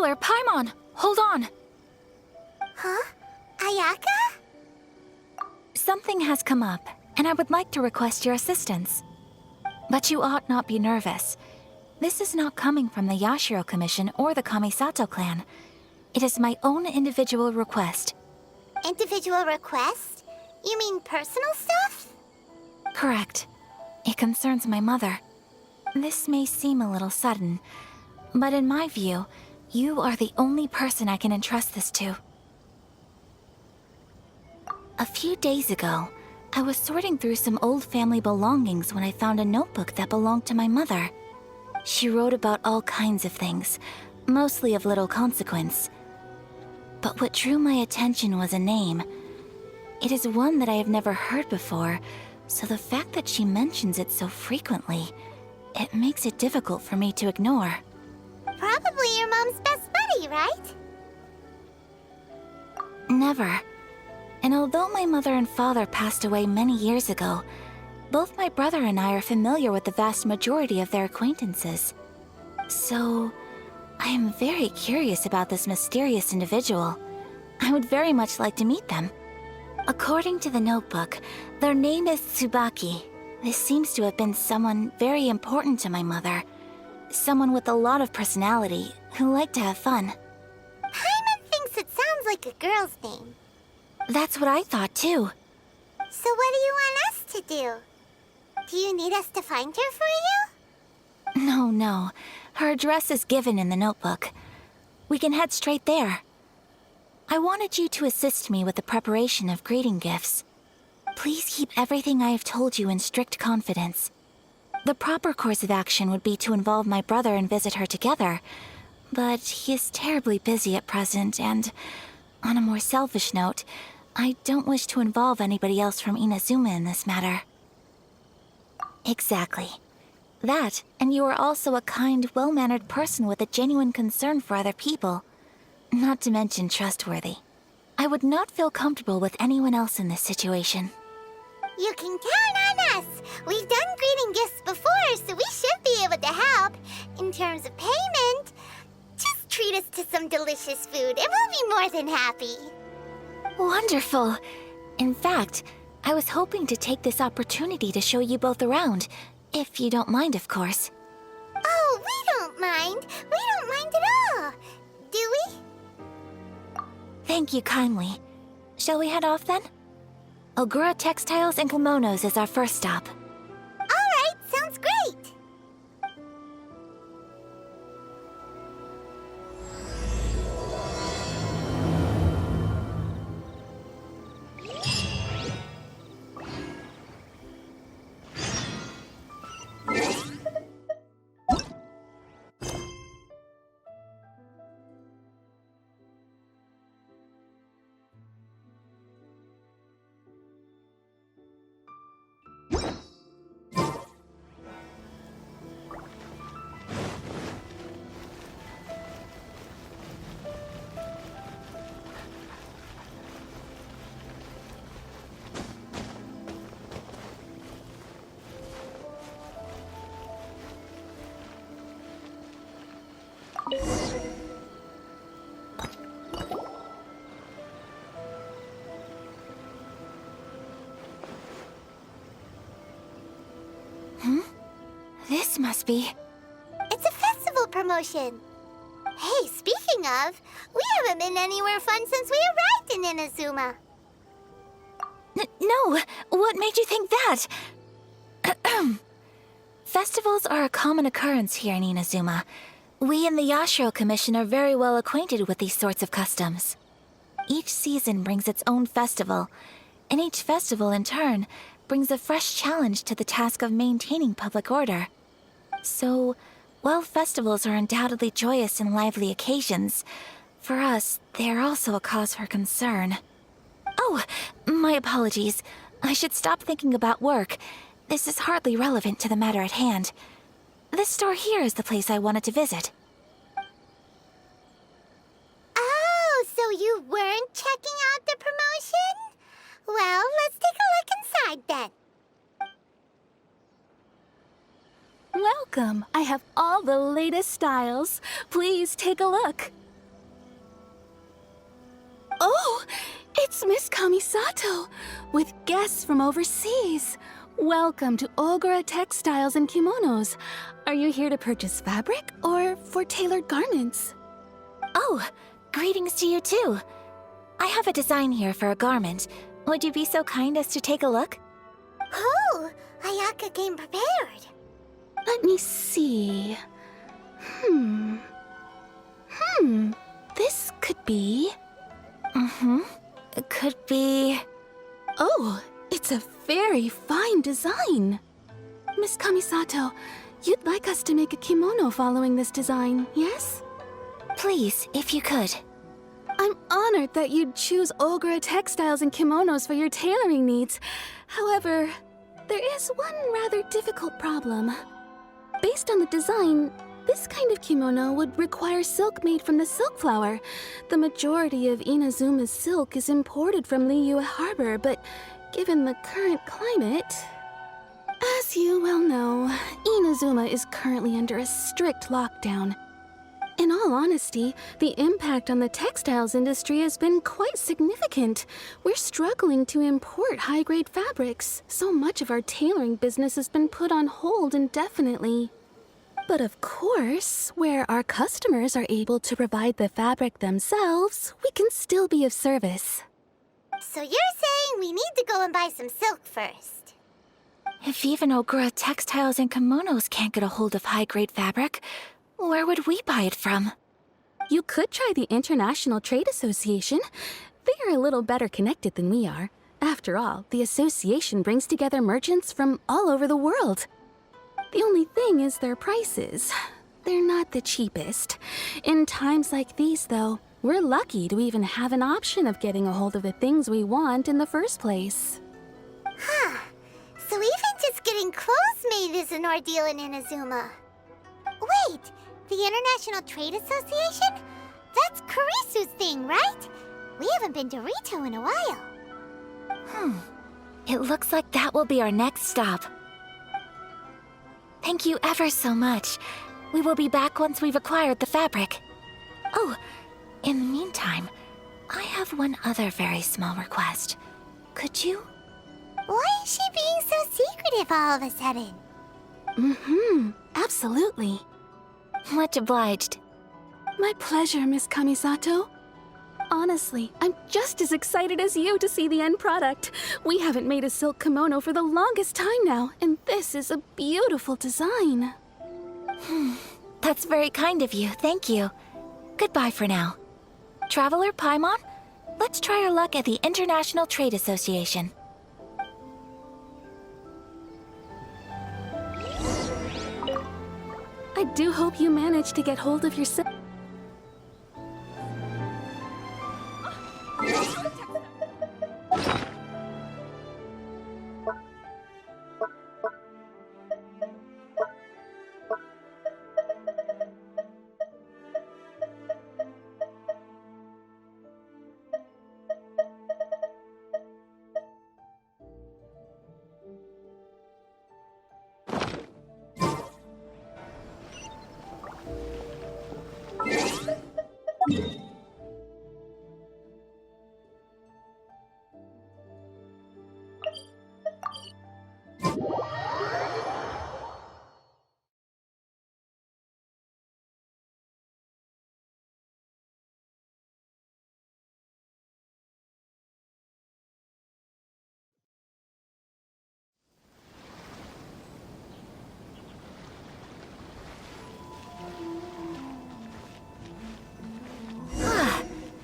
Traveler, Paimon! Hold on! Huh? Ayaka? Something has come up, and I would like to request your assistance. But you ought not be nervous. This is not coming from the Yashiro Commission or the Kamisato clan. It is my own individual request. Individual request? You mean personal stuff? Correct. It concerns my mother. This may seem a little sudden, but in my view, you are the only person I can entrust this to. A few days ago, I was sorting through some old family belongings when I found a notebook that belonged to my mother. She wrote about all kinds of things, mostly of little consequence. But what drew my attention was a name. It is one that I have never heard before, so the fact that she mentions it so frequently, it makes it difficult for me to ignore. Probably your mom's best buddy, right? Never. And although my mother and father passed away many years ago, both my brother and I are familiar with the vast majority of their acquaintances. So, I am very curious about this mysterious individual. I would very much like to meet them. According to the notebook, their name is Tsubaki. This seems to have been someone very important to my mother. Someone with a lot of personality, who liked to have fun. Paimon thinks it sounds like a girl's name. That's what I thought too. So what do you want us to do? Do you need us to find her for you? No. Her address is given in the notebook. We can head straight there. I wanted you to assist me with the preparation of greeting gifts. Please keep everything I have told you in strict confidence. The proper course of action would be to involve my brother and visit her together, but he is terribly busy at present, and on a more selfish note, I don't wish to involve anybody else from Inazuma in this matter. Exactly. That, and you are also a kind, well-mannered person with a genuine concern for other people. Not to mention trustworthy. I would not feel comfortable with anyone else in this situation. You can count on us! We've done greeting gifts before, so we should be able to help. In terms of payment, just treat us to some delicious food and we'll be more than happy. Wonderful! In fact, I was hoping to take this opportunity to show you both around, if you don't mind, of course. Oh, we don't mind. We don't mind at all. Do we? Thank you kindly. Shall we head off then? Ogura Textiles and Kimonos is our first stop. All right, sounds great. This must be... It's a festival promotion. Hey, speaking of, we haven't been anywhere fun since we arrived in Inazuma. No! What made you think that? Festivals are a common occurrence here in Inazuma. We in the Yashiro Commission are very well acquainted with these sorts of customs. Each season brings its own festival, and each festival, in turn, brings a fresh challenge to the task of maintaining public order. So, while festivals are undoubtedly joyous and lively occasions, for us, they are also a cause for concern. Oh, my apologies. I should stop thinking about work. This is hardly relevant to the matter at hand. This store here is the place I wanted to visit. Oh, so you weren't checking out the promotion? Well, let's take a look inside then. Welcome! I have all the latest styles. Please take a look. Oh, it's Miss Kamisato, with guests from overseas. Welcome to Ogura Textiles and Kimonos. Are you here to purchase fabric or for tailored garments? Oh, greetings to you too. I have a design here for a garment. Would you be so kind as to take a look? Oh, Ayaka came prepared. Let me see. This could be... It could be... Oh, it's a very fine design. Miss Kamisato, you'd like us to make a kimono following this design, yes? Please, if you could. I'm honored that you'd choose Ogura Textiles and Kimonos for your tailoring needs. However, there is one rather difficult problem. Based on the design, this kind of kimono would require silk made from the silk flower. The majority of Inazuma's silk is imported from Liyue Harbor, but given the current climate... As you well know, Inazuma is currently under a strict lockdown. In all honesty, the impact on the textiles industry has been quite significant. We're struggling to import high-grade fabrics. So much of our tailoring business has been put on hold indefinitely. But of course, where our customers are able to provide the fabric themselves, we can still be of service. So you're saying we need to go and buy some silk first? If even Ogura Textiles and Kimonos can't get a hold of high-grade fabric, where would we buy it from? You could try the International Trade Association. They are a little better connected than we are. After all, the association brings together merchants from all over the world. The only thing is their prices. They're not the cheapest. In times like these, though, we're lucky to even have an option of getting a hold of the things we want in the first place. Huh. So even just getting clothes made is an ordeal in Inazuma. Wait, the International Trade Association? That's Kurisu's thing, right? We haven't been to Rito in a while. It looks like that will be our next stop. Thank you ever so much. We will be back once we've acquired the fabric. Oh, in the meantime, I have one other very small request. Could you? Why is she being so secretive all of a sudden? Absolutely. Much obliged. My pleasure, Miss Kamisato. Honestly, I'm just as excited as you to see the end product. We haven't made a silk kimono for the longest time now, and this is a beautiful design. That's very kind of you, thank you. Goodbye for now. Traveler Paimon, let's try our luck at the International Trade Association. I do hope you manage to get hold of your silk.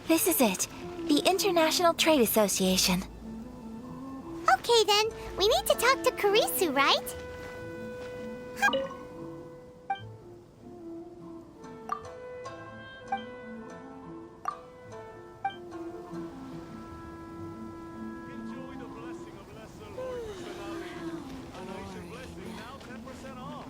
This is it. The International Trade Association. Okay then, we need to talk to Kurisu, right? Enjoy the blessing of Lesser Lord Kusanagi. A nation blessing now 10% off.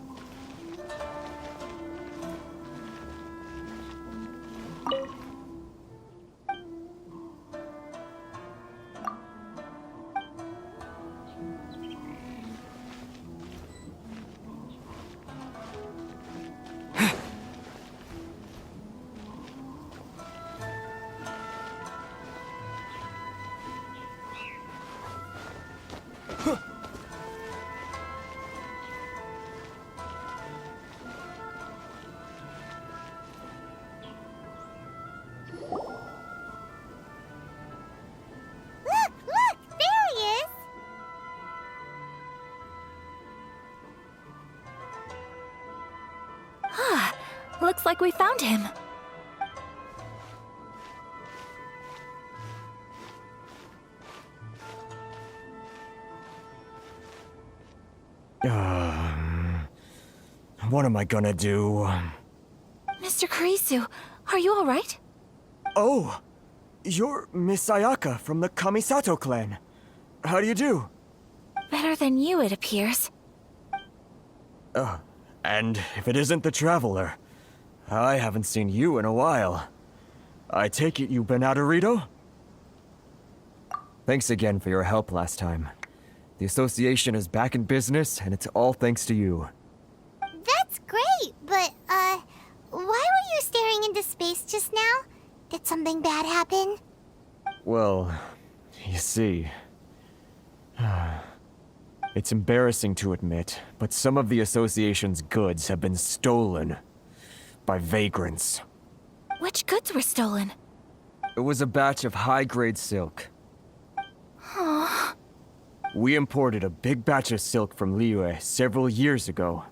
Looks like we found him. What am I gonna do? Mr. Kurisu, are you alright? Oh, you're Miss Ayaka from the Kamisato clan. How do you do? Better than you, it appears. And if it isn't the Traveler, I haven't seen you in a while. I take it you've been out of Rito? Thanks again for your help last time. The association is back in business, and it's all thanks to you. That's great, but, why were you staring into space just now? Did something bad happen? Well, you see... It's embarrassing to admit, but some of the association's goods have been stolen by vagrants. Which goods were stolen? It was a batch of high-grade silk. We imported a big batch of silk from Liyue several years ago.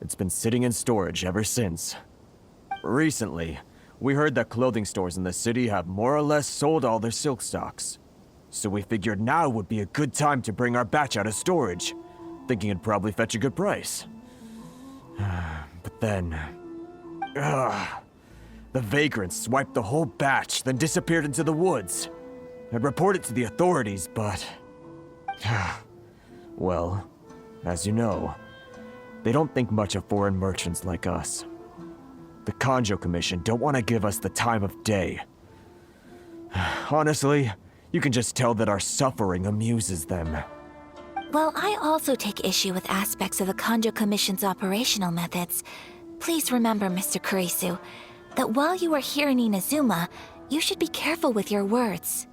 It's been sitting in storage ever since. Recently, we heard that clothing stores in the city have more or less sold all their silk stocks. So we figured now would be a good time to bring our batch out of storage, thinking it'd probably fetch a good price. But then... the vagrants swiped the whole batch, then disappeared into the woods. I'd report it to the authorities, but... well, as you know, they don't think much of foreign merchants like us. The Kanjo Commission don't want to give us the time of day. Honestly, you can just tell that our suffering amuses them. Well, I also take issue with aspects of the Kanjo Commission's operational methods. Please remember, Mr. Kurisu, that while you are here in Inazuma, you should be careful with your words.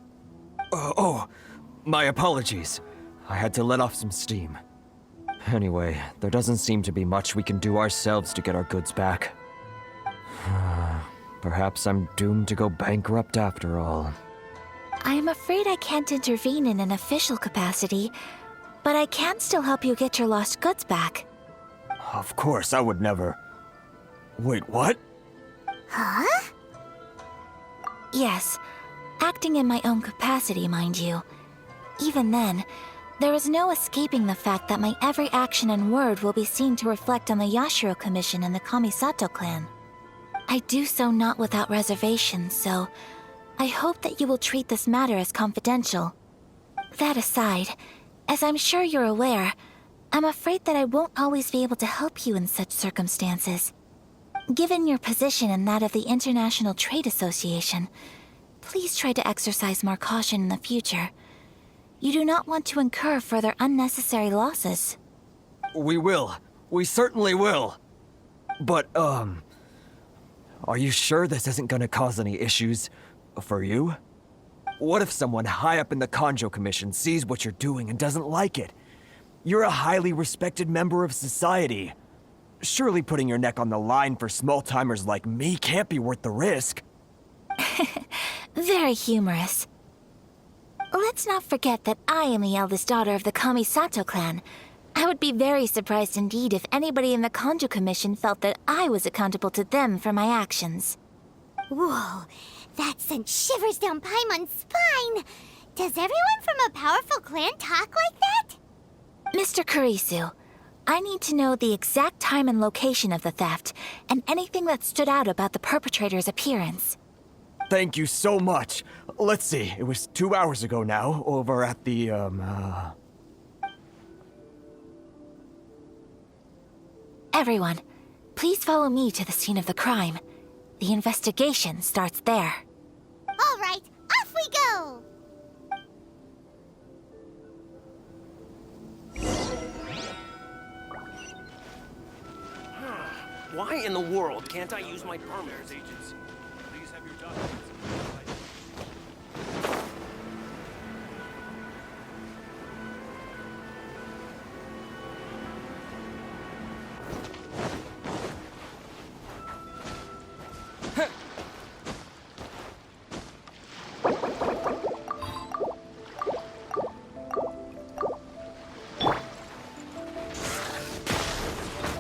My apologies. I had to let off some steam. Anyway, there doesn't seem to be much we can do ourselves to get our goods back. Perhaps I'm doomed to go bankrupt after all. I am afraid I can't intervene in an official capacity, but I can still help you get your lost goods back. Of course, I would never... Wait, what? Huh? Yes, acting in my own capacity, mind you. Even then, there is no escaping the fact that my every action and word will be seen to reflect on the Yashiro Commission and the Kamisato clan. I do so not without reservation, so I hope that you will treat this matter as confidential. That aside, as I'm sure you're aware, I'm afraid that I won't always be able to help you in such circumstances. Given your position and that of the International Trade Association, please try to exercise more caution in the future. You do not want to incur further unnecessary losses. We will. We certainly will. But, are you sure this isn't gonna cause any issues for you? What if someone high up in the Kanjo Commission sees what you're doing and doesn't like it? You're a highly respected member of society. Surely putting your neck on the line for small-timers like me can't be worth the risk. Very humorous. Let's not forget that I am the eldest daughter of the Kamisato clan. I would be very surprised indeed if anybody in the Kanjo Commission felt that I was accountable to them for my actions. Whoa, that sent shivers down Paimon's spine! Does everyone from a powerful clan talk like that? Mr. Kurisu, I need to know the exact time and location of the theft, and anything that stood out about the perpetrator's appearance. Thank you so much. Let's see, it was 2 hours ago now, over at the, Everyone, please follow me to the scene of the crime. The investigation starts there. All right, off we go! Why in the world can't I use my permit? Agents, please have your documents.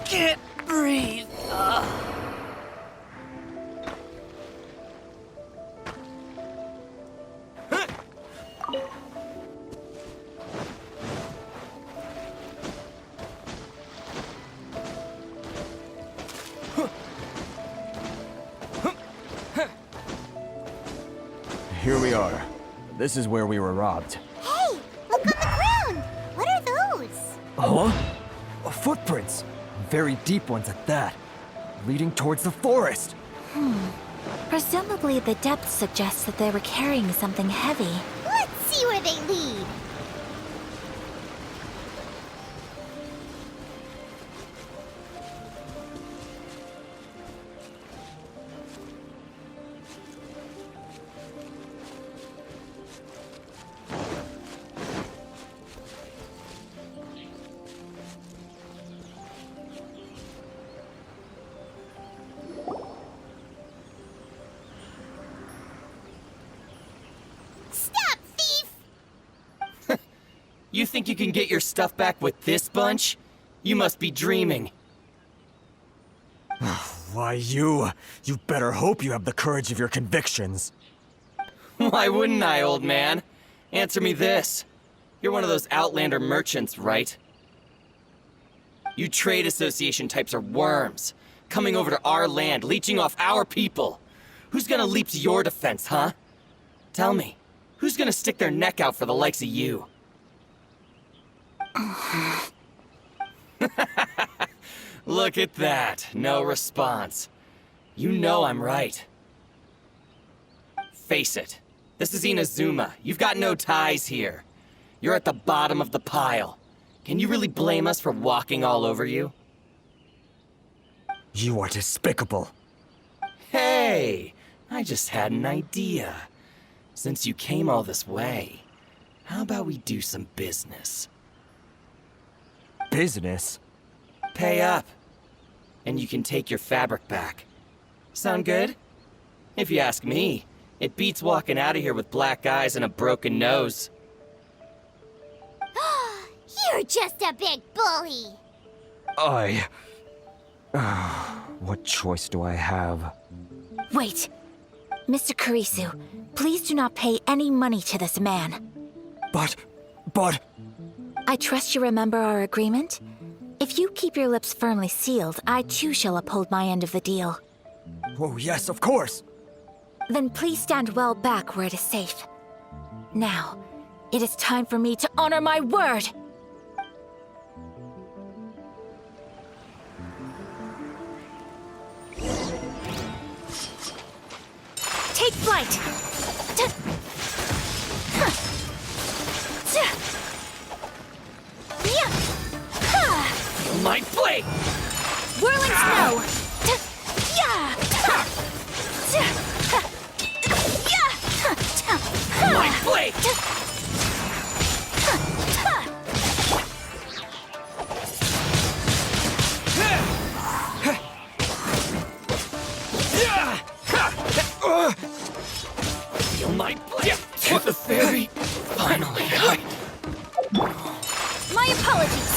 Can't breathe. Here we are. This is where we were robbed. Hey, look on the ground! What are those? Huh? Footprints. Very deep ones at that. Leading towards the forest. Presumably, the depth suggests that they were carrying something heavy. Let's see where they lead. Stop, thief! You think you can get your stuff back with this bunch? You must be dreaming. Why, you better hope you have the courage of your convictions. Why wouldn't I, old man? Answer me this. You're one of those Outlander merchants, right? You trade association types are worms. Coming over to our land, leeching off our people. Who's gonna leap to your defense, huh? Tell me, who's gonna stick their neck out for the likes of you? Look at that. No response. You know I'm right. Face it. This is Inazuma. You've got no ties here. You're at the bottom of the pile. Can you really blame us for walking all over you? You are despicable. Hey! I just had an idea. Since you came all this way, how about we do some business? Business? Pay up. And you can take your fabric back. Sound good? If you ask me, it beats walking out of here with black eyes and a broken nose. You're just a big bully! What choice do I have? Wait! Mr. Kurisu, please do not pay any money to this man. But... I trust you remember our agreement? If you keep your lips firmly sealed, I too shall uphold my end of the deal. Oh, yes, of course. Then please stand well back where it is safe. Now, it is time for me to honor my word! Take flight! My blade! Whirling snow! My blade! Feel my blade! To the fairy! Finally, My apologies!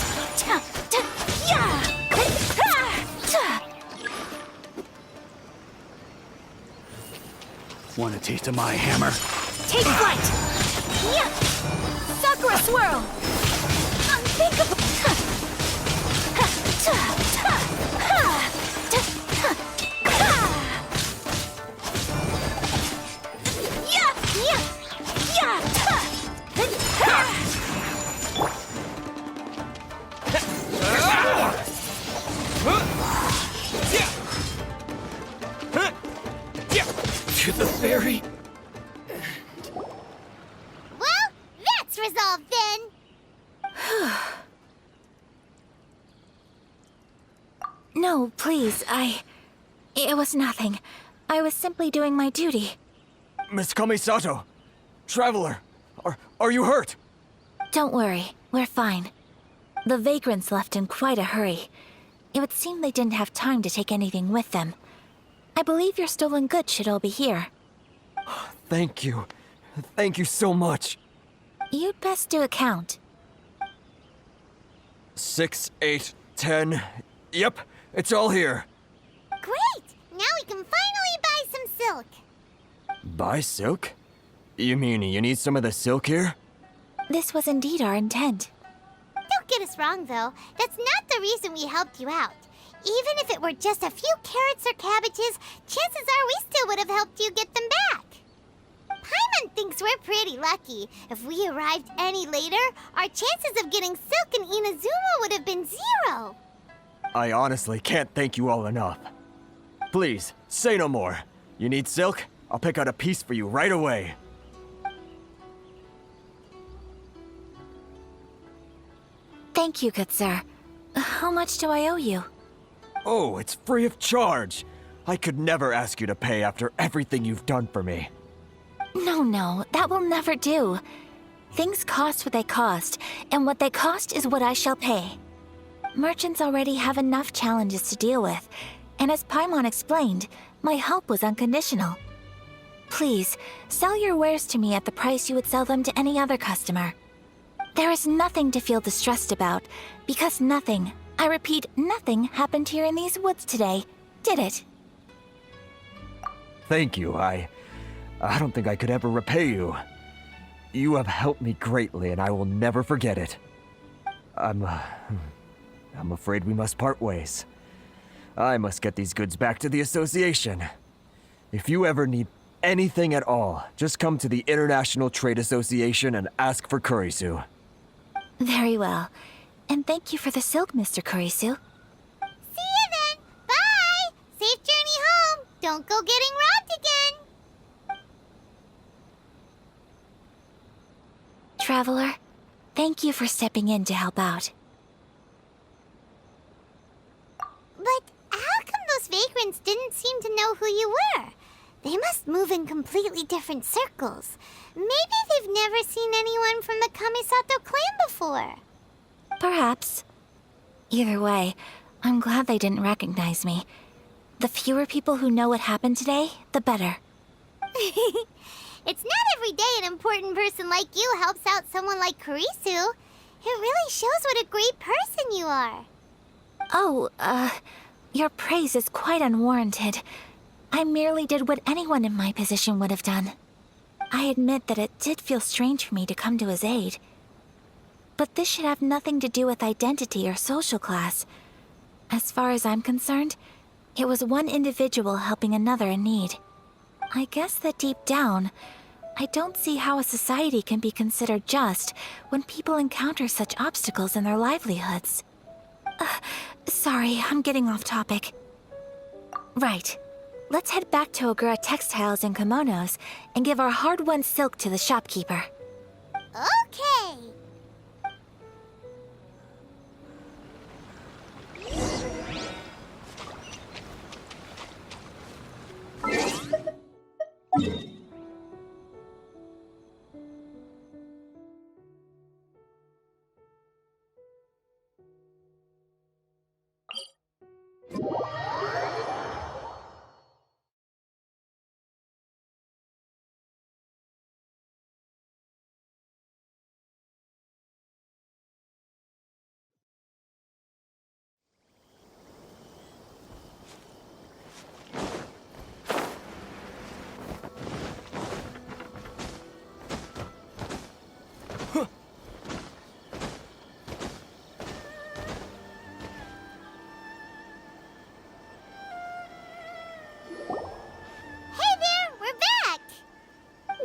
Want a taste of my hammer? Take flight! Sakura swirl! Unthinkable! to the fairy! Well, that's resolved then! No, please, It was nothing. I was simply doing my duty. Miss Kamisato! Traveler! Are you hurt? Don't worry, we're fine. The vagrants left in quite a hurry. It would seem they didn't have time to take anything with them. I believe your stolen goods should all be here. Thank you. Thank you so much. You'd best do a count. 6, 8, 10. Yep, it's all here. Great! Now we can finally buy some silk! Buy silk? You mean you need some of the silk here? This was indeed our intent. Don't get us wrong, though. That's not the reason we helped you out. Even if it were just a few carrots or cabbages, chances are we still would have helped you get them back. Paimon thinks we're pretty lucky. If we arrived any later, our chances of getting silk in Inazuma would have been 0. I honestly can't thank you all enough. Please, say no more. You need silk? I'll pick out a piece for you right away. Thank you, good sir. How much do I owe you? Oh, it's free of charge. I could never ask you to pay after everything you've done for me. No, that will never do. Things cost what they cost, and what they cost is what I shall pay. Merchants already have enough challenges to deal with, and as Paimon explained, my help was unconditional. Please, sell your wares to me at the price you would sell them to any other customer. There is nothing to feel distressed about, because nothing, I repeat, nothing happened here in these woods today, did it? Thank you. I don't think I could ever repay you. You have helped me greatly, and I will never forget it. I'm afraid we must part ways. I must get these goods back to the association. If you ever need anything at all, just come to the International Trade Association and ask for Kurisu. Very well. And thank you for the silk, Mr. Kurisu. See you then. Bye. Safe journey home. Don't go getting robbed again. Traveler, thank you for stepping in to help out. But how come those vagrants didn't seem to know who you were? They must move in completely different circles. Maybe they've never seen anyone from the Kamisato clan before. Perhaps. Either way, I'm glad they didn't recognize me. The fewer people who know what happened today, the better. It's not every day an important person like you helps out someone like Kurisu. It really shows what a great person you are. Oh, your praise is quite unwarranted. I merely did what anyone in my position would have done. I admit that it did feel strange for me to come to his aid. But this should have nothing to do with identity or social class. As far as I'm concerned, it was one individual helping another in need. I guess that deep down, I don't see how a society can be considered just when people encounter such obstacles in their livelihoods. Sorry, I'm getting off topic. Right. Let's head back to Ogura Textiles and Kimonos and give our hard-won silk to the shopkeeper. Okay.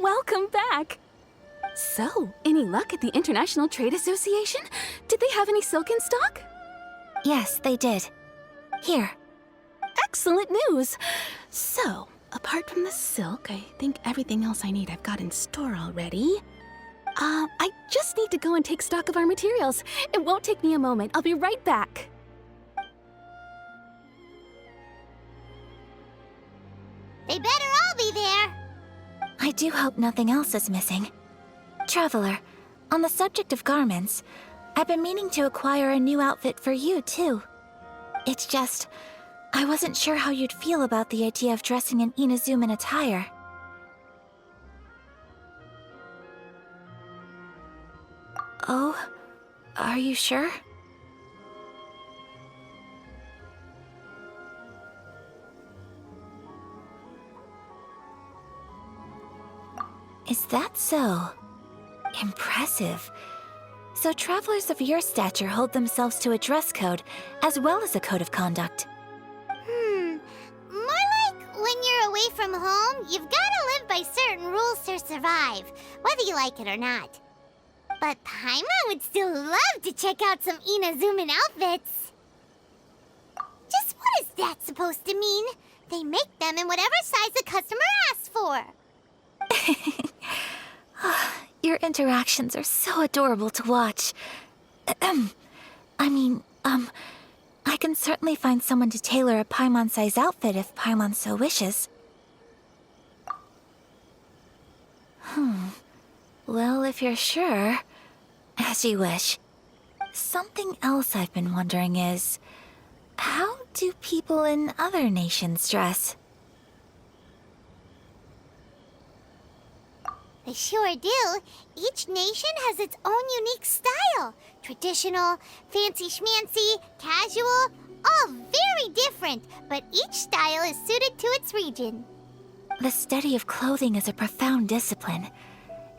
Welcome back! So, any luck at the International Trade Association? Did they have any silk in stock? Yes, they did. Here. Excellent news! So, apart from the silk, I think everything else I need I've got in store already. I just need to go and take stock of our materials. It won't take me a moment. I'll be right back. They better all be there. I do hope nothing else is missing. Traveler, on the subject of garments, I've been meaning to acquire a new outfit for you, too. It's just, I wasn't sure how you'd feel about the idea of dressing in Inazuman attire. Oh, are you sure? Is that so? Impressive. So travelers of your stature hold themselves to a dress code as well as a code of conduct. More like when you're away from home, you've gotta live by certain rules to survive, whether you like it or not. But Paimon would still love to check out some Inazuman outfits. Just what is that supposed to mean? They make them in whatever size the customer asks for. Your interactions are so adorable to watch. I can certainly find someone to tailor a Paimon-size outfit if Paimon so wishes. Well, if you're sure, as you wish. Something else I've been wondering is, how do people in other nations dress? They sure do. Each nation has its own unique style. Traditional, fancy schmancy, casual, all very different, but each style is suited to its region. The study of clothing is a profound discipline,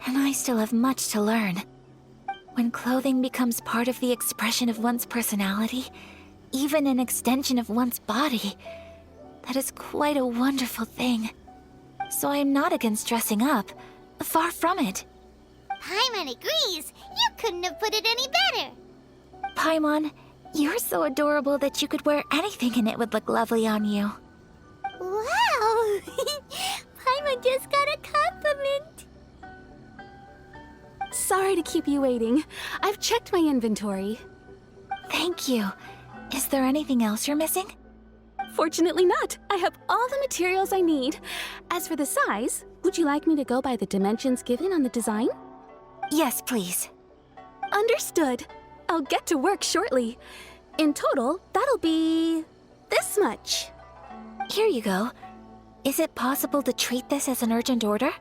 and I still have much to learn. When clothing becomes part of the expression of one's personality, even an extension of one's body, that is quite a wonderful thing. So I am not against dressing up. Far from it. Paimon agrees. You couldn't have put it any better. Paimon, you're so adorable that you could wear anything and it would look lovely on you. Wow! Paimon just got a compliment. Sorry to keep you waiting. I've checked my inventory. Thank you. Is there anything else you're missing? Fortunately not. I have all the materials I need. As for the size, would you like me to go by the dimensions given on the design? Yes, please. Understood. I'll get to work shortly. In total, that'll be this much. Here you go. Is it possible to treat this as an urgent order?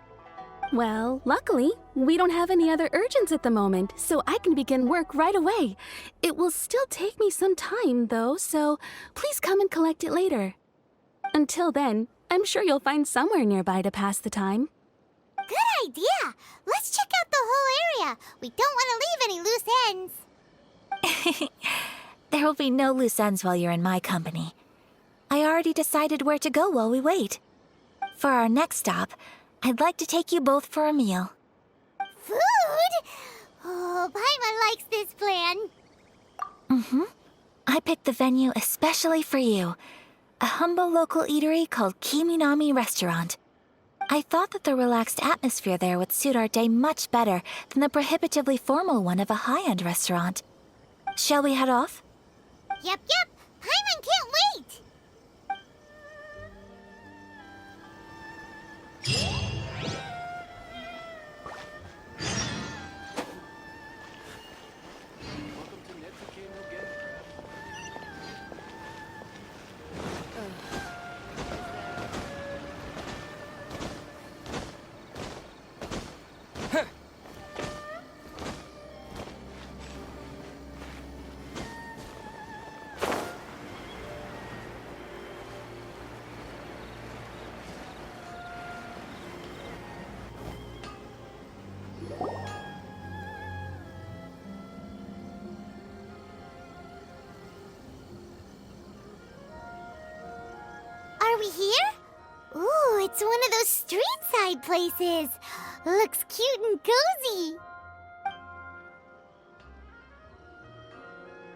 Well, luckily, we don't have any other urgents at the moment, so I can begin work right away. It will still take me some time, though, so please come and collect it later. Until then, I'm sure you'll find somewhere nearby to pass the time. Good idea. Let's check out the whole area. We don't want to leave any loose ends. There will be no loose ends while you're in my company. I already decided where to go while we wait. For our next stop, I'd like to take you both for a meal. Food? Oh, Paimon likes this plan. I picked the venue especially for you. A humble local eatery called Kiminami Restaurant. I thought that the relaxed atmosphere there would suit our day much better than the prohibitively formal one of a high-end restaurant. Shall we head off? Yep. Paimon can't wait. Are we here? Ooh, it's one of those street-side places. Looks cute and cozy.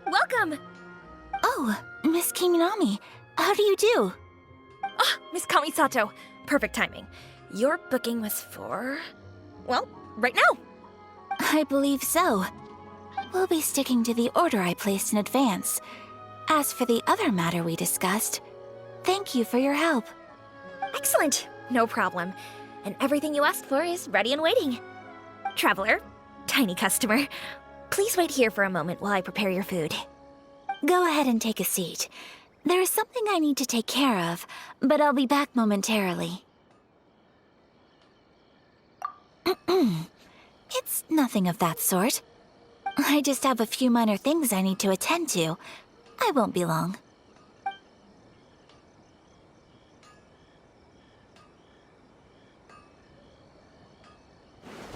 Welcome! Oh, Miss Kiminami, how do you do? Ah, Miss Kamisato. Perfect timing. Your booking was for... well, right now. I believe so. We'll be sticking to the order I placed in advance. As for the other matter we discussed, thank you for your help. Excellent. No problem. And everything you asked for is ready and waiting. Traveler, tiny customer, please wait here for a moment while I prepare your food. Go ahead and take a seat. There is something I need to take care of, but I'll be back momentarily. It's nothing of that sort. I just have a few minor things I need to attend to. I won't be long.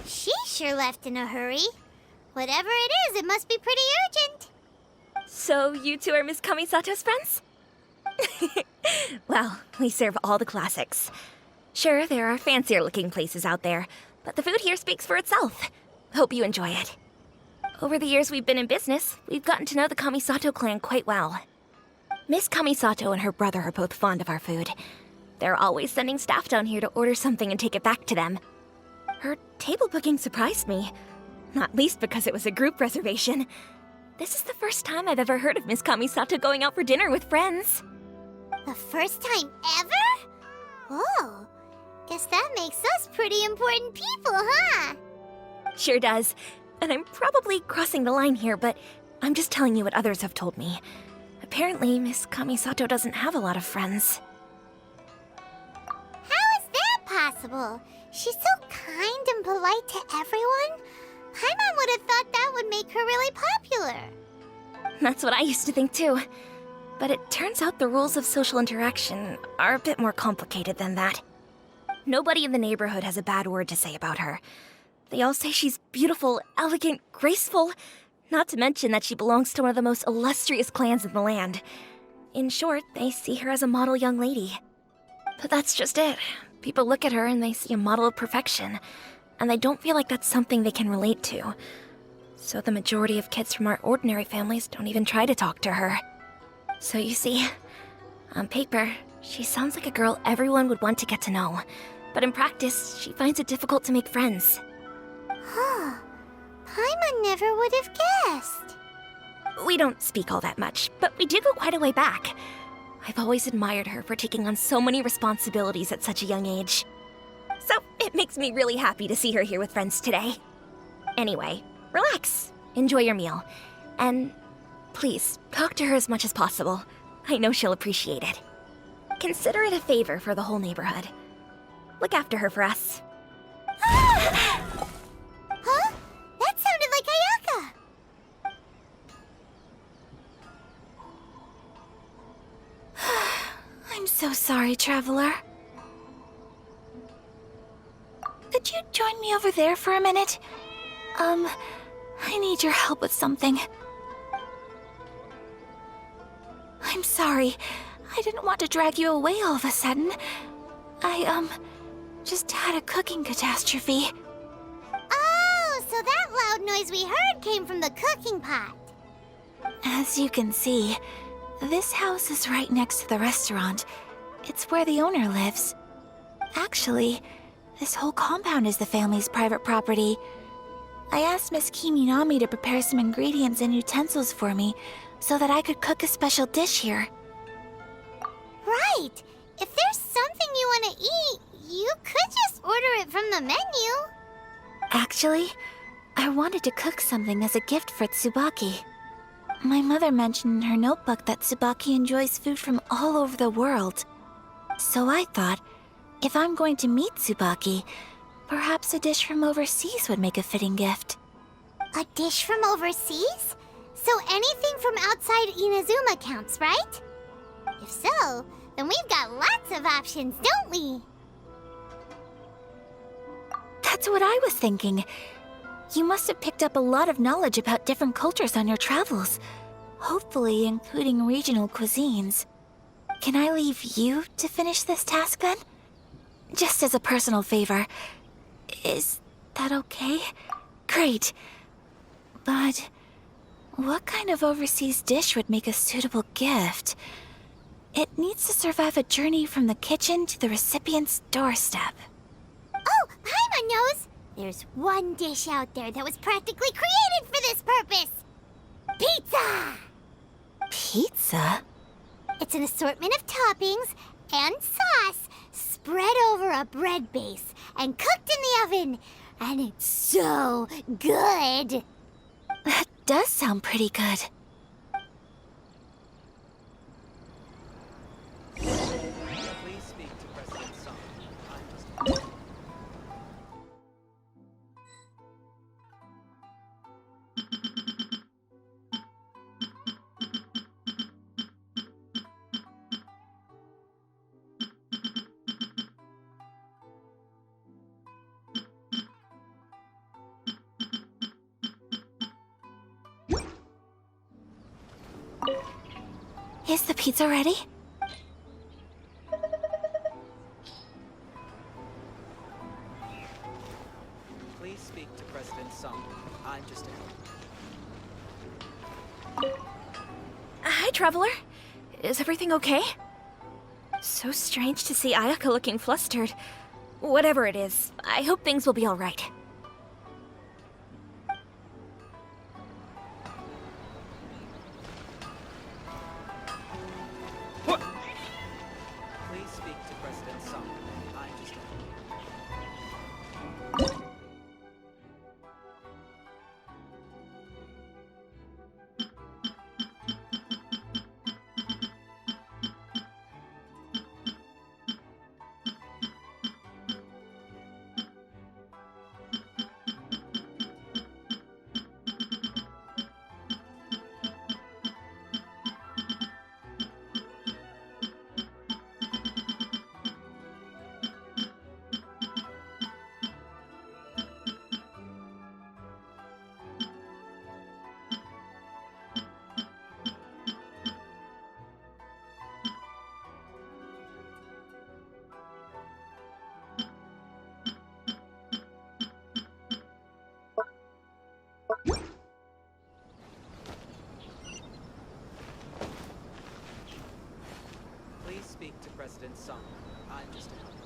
She sure left in a hurry. Whatever it is, it must be pretty urgent. So you two are Miss Kamisato's friends? Well, we serve all the classics. Sure, there are fancier looking places out there, but the food here speaks for itself. Hope you enjoy it. Over the years we've been in business, we've gotten to know the Kamisato clan quite well. Miss Kamisato and her brother are both fond of our food. They're always sending staff down here to order something and take it back to them. Her table booking surprised me, not least because it was a group reservation. This is the first time I've ever heard of Miss Kamisato going out for dinner with friends. The first time ever? Oh, guess that makes us pretty important people, huh? Sure does. And I'm probably crossing the line here, but I'm just telling you what others have told me. Apparently, Miss Kamisato doesn't have a lot of friends. How is that possible? She's so kind and polite to everyone. Paimon would have thought that would make her really popular. That's what I used to think too. But it turns out the rules of social interaction are a bit more complicated than that. Nobody in the neighborhood has a bad word to say about her. They all say she's beautiful, elegant, graceful, not to mention that she belongs to one of the most illustrious clans in the land. In short, they see her as a model young lady. But that's just it. People look at her and they see a model of perfection, and they don't feel like that's something they can relate to. So the majority of kids from our ordinary families don't even try to talk to her. So you see, on paper, she sounds like a girl everyone would want to get to know. But in practice, she finds it difficult to make friends. Huh. Paimon never would have guessed. We don't speak all that much, but we do go quite a way back. I've always admired her for taking on so many responsibilities at such a young age. So it makes me really happy to see her here with friends today. Anyway, relax, enjoy your meal, and please talk to her as much as possible. I know she'll appreciate it. Consider it a favor for the whole neighborhood. Look after her for us. Huh? That sounded like Ayaka. I'm so sorry, traveler. Could you join me over there for a minute? I need your help with something. I'm sorry. I didn't want to drag you away all of a sudden. I, just had a cooking catastrophe. Oh, so that loud noise we heard came from the cooking pot. As you can see, this house is right next to the restaurant. It's where the owner lives. Actually, this whole compound is the family's private property. I asked Miss Kiminami to prepare some ingredients and utensils for me so that I could cook a special dish here. Right. If there's something you want to eat, you could just order it from the menu. Actually, I wanted to cook something as a gift for Tsubaki. My mother mentioned in her notebook that Tsubaki enjoys food from all over the world. So I thought, if I'm going to meet Tsubaki, perhaps a dish from overseas would make a fitting gift. A dish from overseas? So anything from outside Inazuma counts, right? If so, then we've got lots of options, don't we? That's what I was thinking. You must have picked up a lot of knowledge about different cultures on your travels, hopefully including regional cuisines. Can I leave you to finish this task then? Just as a personal favor. Is that okay? Great. But what kind of overseas dish would make a suitable gift? It needs to survive a journey from the kitchen to the recipient's doorstep. Oh, Paimon knows! There's one dish out there that was practically created for this purpose! Pizza! Pizza? It's an assortment of toppings and sauce spread over a bread base and cooked in the oven. And it's so good! That does sound pretty good. Please speak to President Song. Is the pizza ready? Please speak to President Sung. I'm just a Hi, Traveler. Is everything okay? So strange to see Ayaka looking flustered. Whatever it is, I hope things will be alright. Please speak to President Sung. I'm just a Please speak to President Sung. I'm just a